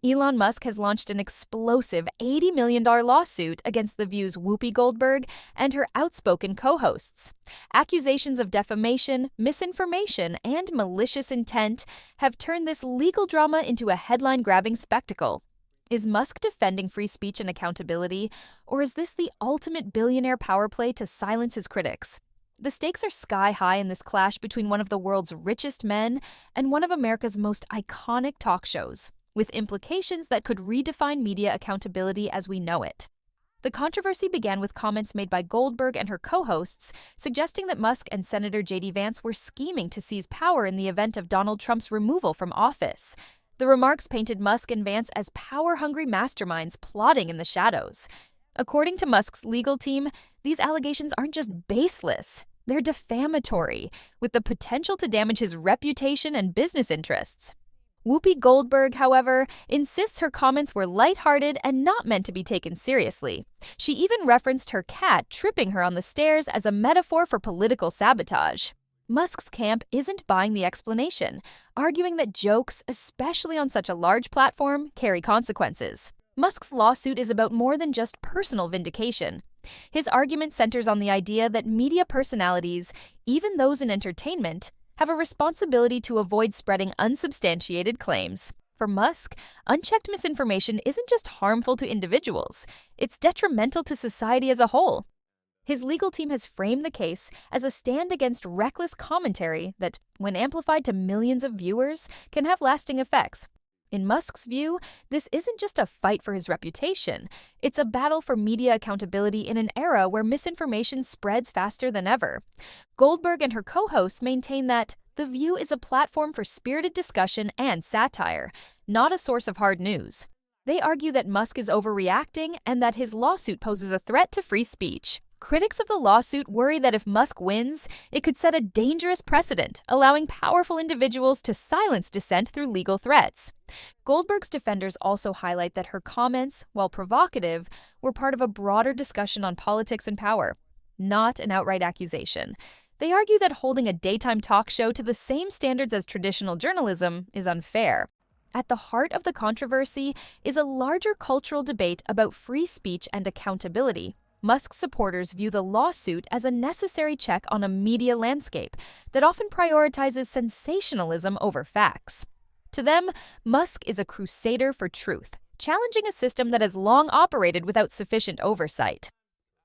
Elon Musk has launched an explosive $80 million lawsuit against The View's Whoopi Goldberg and her outspoken co-hosts. Accusations of defamation, misinformation, and malicious intent have turned this legal drama into a headline-grabbing spectacle. Is Musk defending free speech and accountability, or is this the ultimate billionaire power play to silence his critics? The stakes are sky high in this clash between one of the world's richest men and one of America's most iconic talk shows, with implications that could redefine media accountability as we know it. The controversy began with comments made by Goldberg and her co-hosts suggesting that Musk and Senator J.D. Vance were scheming to seize power in the event of Donald Trump's removal from office. The remarks painted Musk and Vance as power-hungry masterminds plotting in the shadows. According to Musk's legal team, these allegations aren't just baseless, they're defamatory, with the potential to damage his reputation and business interests. Whoopi Goldberg, however, insists her comments were lighthearted and not meant to be taken seriously. She even referenced her cat tripping her on the stairs as a metaphor for political sabotage. Musk's camp isn't buying the explanation, arguing that jokes, especially on such a large platform, carry consequences. Musk's lawsuit is about more than just personal vindication. His argument centers on the idea that media personalities, even those in entertainment, have a responsibility to avoid spreading unsubstantiated claims. For Musk, unchecked misinformation isn't just harmful to individuals, it's detrimental to society as a whole. His legal team has framed the case as a stand against reckless commentary that, when amplified to millions of viewers, can have lasting effects. In Musk's view, this isn't just a fight for his reputation, it's a battle for media accountability in an era where misinformation spreads faster than ever. Goldberg and her co-hosts maintain that The View is a platform for spirited discussion and satire, not a source of hard news. They argue that Musk is overreacting and that his lawsuit poses a threat to free speech. Critics of the lawsuit worry that if Musk wins, it could set a dangerous precedent, allowing powerful individuals to silence dissent through legal threats. Goldberg's defenders also highlight that her comments, while provocative, were part of a broader discussion on politics and power, not an outright accusation. They argue that holding a daytime talk show to the same standards as traditional journalism is unfair. At the heart of the controversy is a larger cultural debate about free speech and accountability. Musk's supporters view the lawsuit as a necessary check on a media landscape that often prioritizes sensationalism over facts. To them, Musk is a crusader for truth, challenging a system that has long operated without sufficient oversight.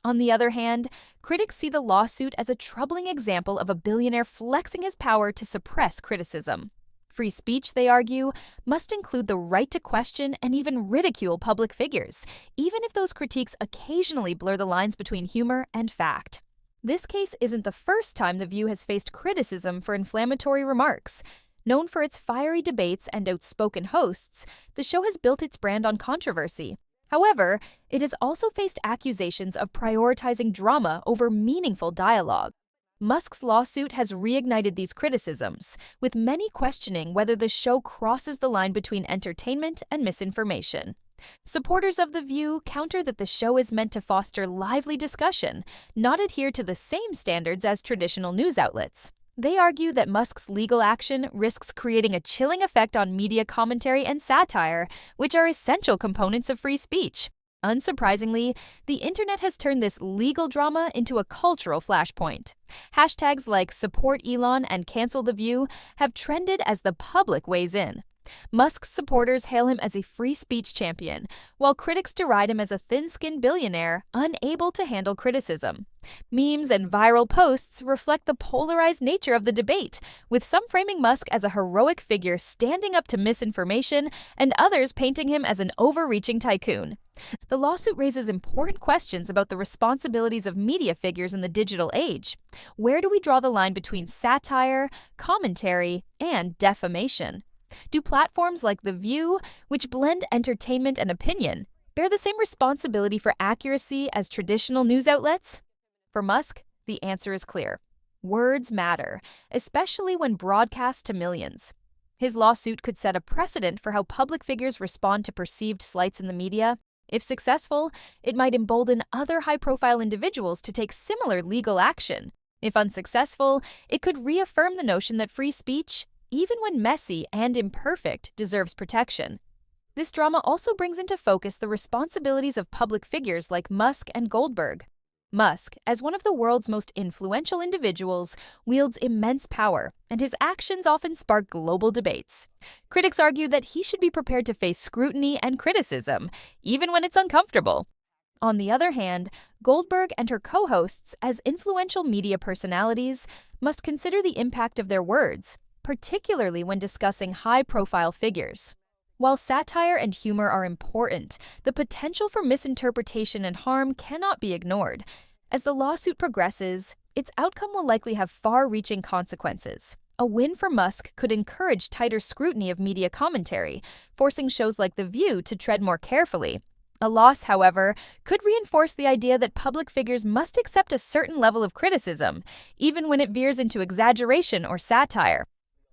On the other hand, critics see the lawsuit as a troubling example of a billionaire flexing his power to suppress criticism. Free speech, they argue, must include the right to question and even ridicule public figures, even if those critiques occasionally blur the lines between humor and fact. This case isn't the first time The View has faced criticism for inflammatory remarks. Known for its fiery debates and outspoken hosts, the show has built its brand on controversy. However, it has also faced accusations of prioritizing drama over meaningful dialogue. Musk's lawsuit has reignited these criticisms, with many questioning whether the show crosses the line between entertainment and misinformation. Supporters of The View counter that the show is meant to foster lively discussion, not adhere to the same standards as traditional news outlets. They argue that Musk's legal action risks creating a chilling effect on media commentary and satire, which are essential components of free speech. Unsurprisingly, the internet has turned this legal drama into a cultural flashpoint. Hashtags like Support Elon and Cancel The View have trended as the public weighs in. Musk's supporters hail him as a free speech champion, while critics deride him as a thin-skinned billionaire unable to handle criticism. Memes and viral posts reflect the polarized nature of the debate, with some framing Musk as a heroic figure standing up to misinformation and others painting him as an overreaching tycoon. The lawsuit raises important questions about the responsibilities of media figures in the digital age. Where do we draw the line between satire, commentary, and defamation? Do platforms like The View, which blend entertainment and opinion, bear the same responsibility for accuracy as traditional news outlets? For Musk, the answer is clear. Words matter, especially when broadcast to millions. His lawsuit could set a precedent for how public figures respond to perceived slights in the media. If successful, it might embolden other high-profile individuals to take similar legal action. If unsuccessful, it could reaffirm the notion that free speech, even when messy and imperfect, deserves protection. This drama also brings into focus the responsibilities of public figures like Musk and Goldberg. Musk, as one of the world's most influential individuals, wields immense power, and his actions often spark global debates. Critics argue that he should be prepared to face scrutiny and criticism, even when it's uncomfortable. On the other hand, Goldberg and her co-hosts, as influential media personalities, must consider the impact of their words, particularly when discussing high-profile figures. While satire and humor are important, the potential for misinterpretation and harm cannot be ignored. As the lawsuit progresses, its outcome will likely have far-reaching consequences. A win for Musk could encourage tighter scrutiny of media commentary, forcing shows like The View to tread more carefully. A loss, however, could reinforce the idea that public figures must accept a certain level of criticism, even when it veers into exaggeration or satire.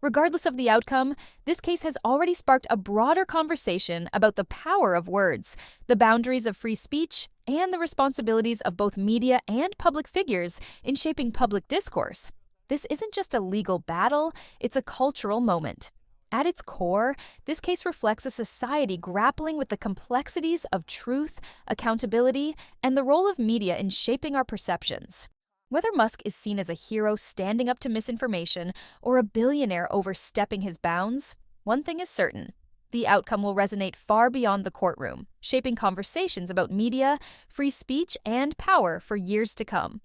Regardless of the outcome, this case has already sparked a broader conversation about the power of words, the boundaries of free speech, and the responsibilities of both media and public figures in shaping public discourse. This isn't just a legal battle, it's a cultural moment. At its core, this case reflects a society grappling with the complexities of truth, accountability, and the role of media in shaping our perceptions. Whether Musk is seen as a hero standing up to misinformation or a billionaire overstepping his bounds, one thing is certain: the outcome will resonate far beyond the courtroom, shaping conversations about media, free speech, and power for years to come.